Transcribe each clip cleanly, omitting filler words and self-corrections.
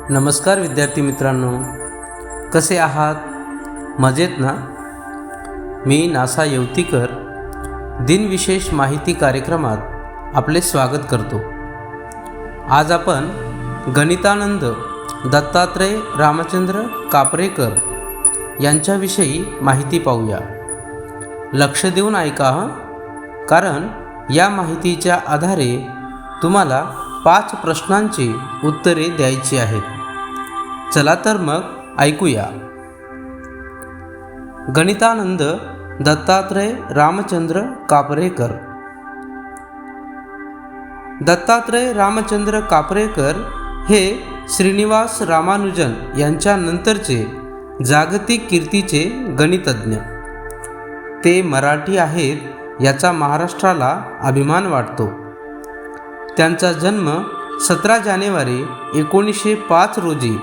नमस्कार विद्यार्थी मित्रांनो, कसे आहात? मजेत ना? मी नासा येवतीकर दिनविशेष माहिती कार्यक्रमात आपले स्वागत करतो. आज आपण गणितानंद दत्तात्रय रामचंद्र कापरेकर यांच्याविषयी माहिती पाहूया. लक्ष देऊन ऐका हं, कारण या माहितीच्या आधारे तुम्हाला 5 प्रश्नांची उत्तरे द्यायची आहेत. चला तर मग ऐकूया. गणितानंद दत्तात्रय रामचंद्र कापरेकर. दत्तात्रय रामचंद्र कापरेकर हे श्रीनिवास रामानुजन यांच्या नंतरचे जागतिक कीर्तीचे गणितज्ञ. ते मराठी आहेत याचा महाराष्ट्राला अभिमान वाटतो. त्यांचा जन्म 17 जानेवारी 1905 रोजी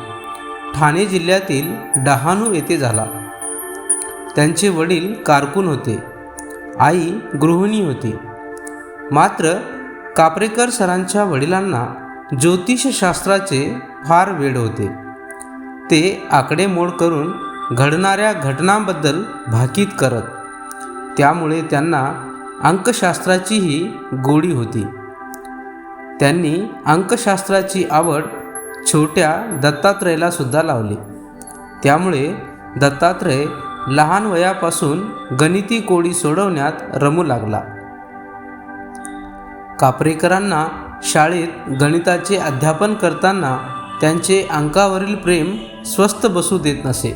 ठाणे जिल्ह्यातील डहाणू येथे झाला. त्यांचे वडील कारकून होते, आई गृहिणी होती. मात्र कापरेकर सरांच्या वडिलांना ज्योतिषशास्त्राचे फार वेड होते. ते आकडेमोड करून घडणाऱ्या घटनांबद्दल भाकीत करत. त्यामुळे त्यांना अंकशास्त्राचीही गोडी होती. त्यांनी अंकशास्त्राची आवड छोट्या दत्तात्रयला सुद्धा लावली. त्यामुळे दत्तात्रय लहान वयापासून गणिती कोडी सोडवण्यात रमू लागला. कापरेकरांना शाळेत गणिताचे अध्यापन करताना त्यांचे अंकावरील प्रेम स्वस्थ बसू देत नसे.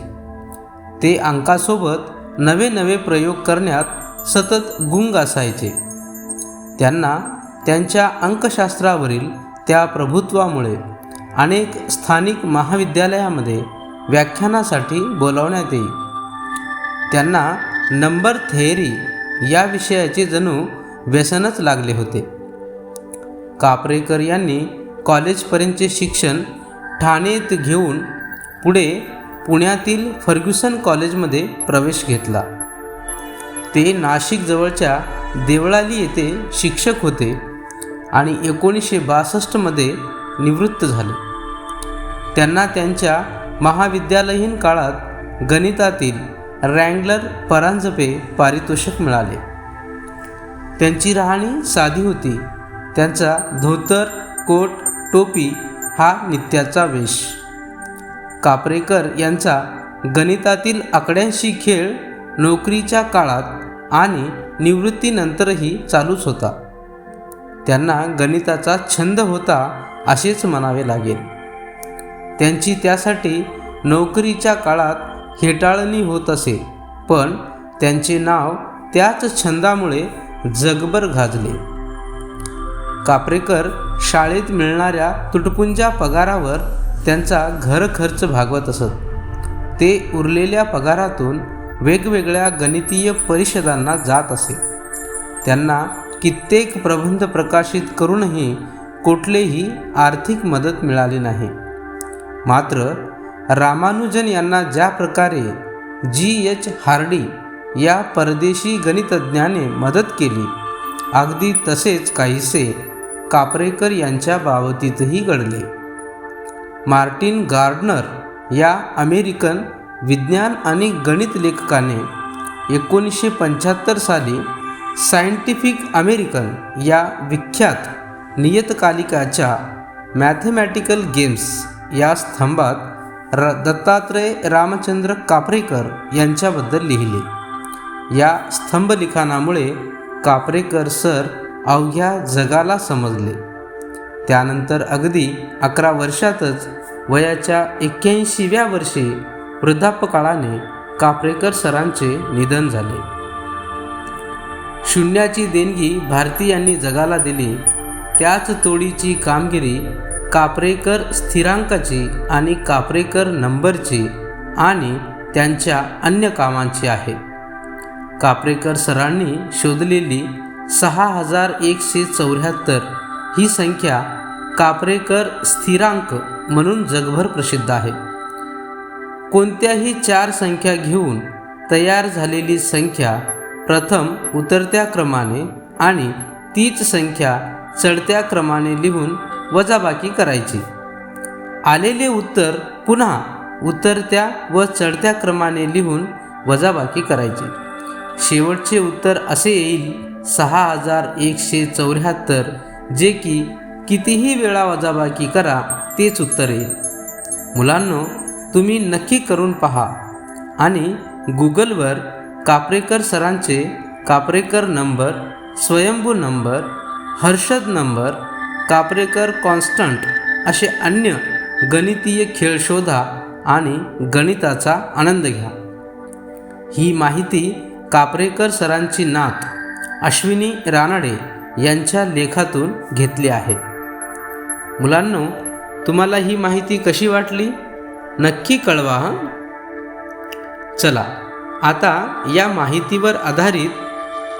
ते अंकासोबत नवे नवे प्रयोग करण्यात सतत गुंग असायचे. त्यांना त्यांच्या अंकशास्त्रावरील त्या प्रभुत्वामुळे अनेक स्थानिक महाविद्यालयामध्ये व्याख्यानासाठी बोलावण्यात येई. त्यांना नंबर थेअरी या विषयाचे जणू व्यसनच लागले होते. कापरेकर यांनी कॉलेजपर्यंतचे शिक्षण ठाणेत घेऊन पुढे पुण्यातील फर्ग्युसन कॉलेजमध्ये प्रवेश घेतला. ते नाशिक जवळच्या देवळाली येथे शिक्षक होते आणि 1962 निवृत्त झाले. त्यांना त्यांच्या महाविद्यालयीन काळात गणितातील रँगलर परांजपे पारितोषिक मिळाले. त्यांची राहणी साधी होती. त्यांचा धोतर, कोट, टोपी हा नित्याचा वेश. कापरेकर यांचा गणितातील आकड्यांशी खेळ नोकरीच्या काळात आणि निवृत्तीनंतरही चालूच होता. त्यांना गणिताचा छंद होता असेच म्हणावे लागेल. त्यांची त्यासाठी नोकरीच्या काळात हेटाळणी होत असे, पण त्यांचे नाव त्याच छंदामुळे जगभर गाजले. कापरेकर शाळेत मिळणाऱ्या तुटपुंजा पगारावर त्यांचा घर खर्च भागवत असत. ते उरलेल्या पगारातून वेगवेगळ्या गणितीय परिषदांना जात असे. त्यांना कित्येक प्रबंध प्रकाशित करूनही कुठलीही आर्थिक मदत मिळाली नाही. मात्र रामानुजन यांना ज्या प्रकारे G.H. हार्डी या परदेशी गणितज्ञाने मदत केली, अगदी तसेच काहीसे कापरेकर यांच्या बाबतीतही घडले. मार्टिन गार्डनर या अमेरिकन विज्ञान आणि गणित लेखकाने 1975 साली सायंटिफिक अमेरिकन या विख्यात नियतकालिकाच्या मॅथमॅटिकल गेम्स या स्तंभात दत्तात्रय रामचंद्र कापरेकर यांच्याबद्दल लिहिले. या स्तंभलिखाणामुळे कापरेकर सर अवघ्या जगाला समजले. त्यानंतर अगदी 11 वर्षातच वयाच्या 81व्या वर्षी वृद्धापकाळाने कापरेकर सरांचे निधन झाले. शून्याची देणगी भारतीयांनी जगाला दिली, त्याच तोडीची कामगिरी कापरेकर स्थिरांकाची आणि कापरेकर नंबरची आणि त्यांच्या अन्य कामांची आहे. कापरेकर सरांनी शोधलेली 6174 ही संख्या कापरेकर स्थिरांक म्हणून जगभर प्रसिद्ध आहे. कोणत्याही 4 संख्या घेऊन तयार झालेली संख्या प्रथम उतरत्या क्रमाने आणि तीच संख्या चढत्या क्रमाने लिहून वजाबाकी करायची. आलेले उत्तर पुन्हा उतरत्या व चढत्या क्रमाने लिहून वजाबाकी करायची. शेवटचे उत्तर असे येईल 6174, जे की कितीही वेळा वजाबाकी करा तेच उत्तर येईल. मुलांनो, तुम्ही नक्की करून पहा आणि गुगलवर कापरेकर सरांचे कापरेकर नंबर, स्वयंभू number, Harshad number, Kaprekar constant असे अन्य गणितीय खेळ शोधा आणि गणिताचा आनंद घ्या. ही माहिती कापरेकर सरांची नात अश्विनी रानडे यांच्या लेखातून घेतली आहे. मुलांनो, तुम्हाला ही माहिती कशी वाटली नक्की कळवा हं. चला आता या माहितीवर आधारित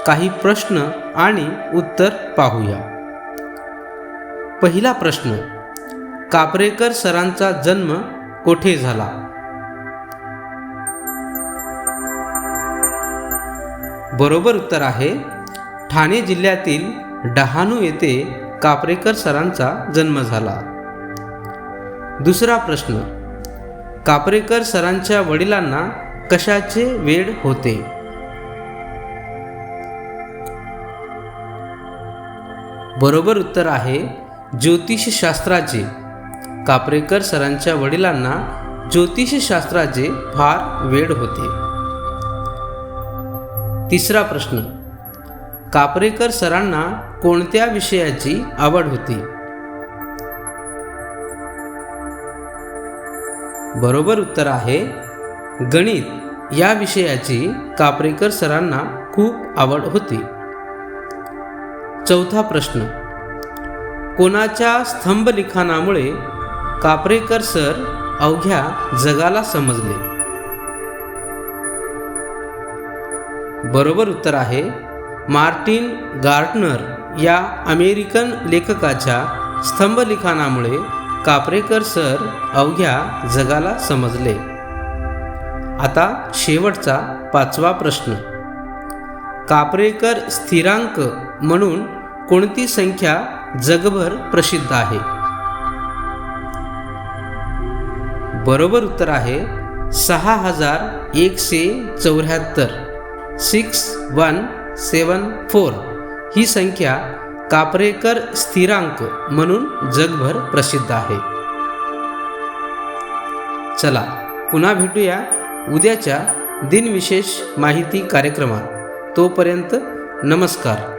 काही प्रश्न आणि उत्तर पाहूया. पहिला प्रश्न, कापरेकर सरांचा जन्म कोठे झाला? बरोबर उत्तर आहे ठाणे जिल्ह्यातील डहाणू येथे कापरेकर सरांचा जन्म झाला. दुसरा प्रश्न, कापरेकर सरांच्या वडिलांना कशाचे वेड होते? बरोबर उत्तर आहे ज्योतिषशास्त्राचे. कापरेकर सरांच्या वडिलांना ज्योतिषशास्त्राचे फार वेड होते. तिसरा प्रश्न, कापरेकर सरांना कोणत्या विषयाची आवड होती? बरोबर उत्तर आहे गणित या विषयाची कापरेकर सरांना खूप आवड होती. चौथा प्रश्न, कोणाच्या स्तंभलिखाणामुळे कापरेकर सर अवघ्या जगाला समजले? बरोबर उत्तर आहे मार्टिन गार्टनर या अमेरिकन लेखकाच्या स्तंभलिखाणामुळे कापरेकर सर अवघ्या जगाला समजले. आता शेवटचा पाचवा प्रश्न, कापरेकर स्थिरांक म्हणून कोणती संख्या जगभर प्रसिद्ध आहे? बरोबर उत्तर आहे 6174. 6174 ही संख्या कापरेकर स्थिरांक म्हणून जगभर प्रसिद्ध आहे. चला पुन्हा भेटूया उद्याच्या दिनविशेष माहिती कार्यक्रमात. तोपर्यंत नमस्कार.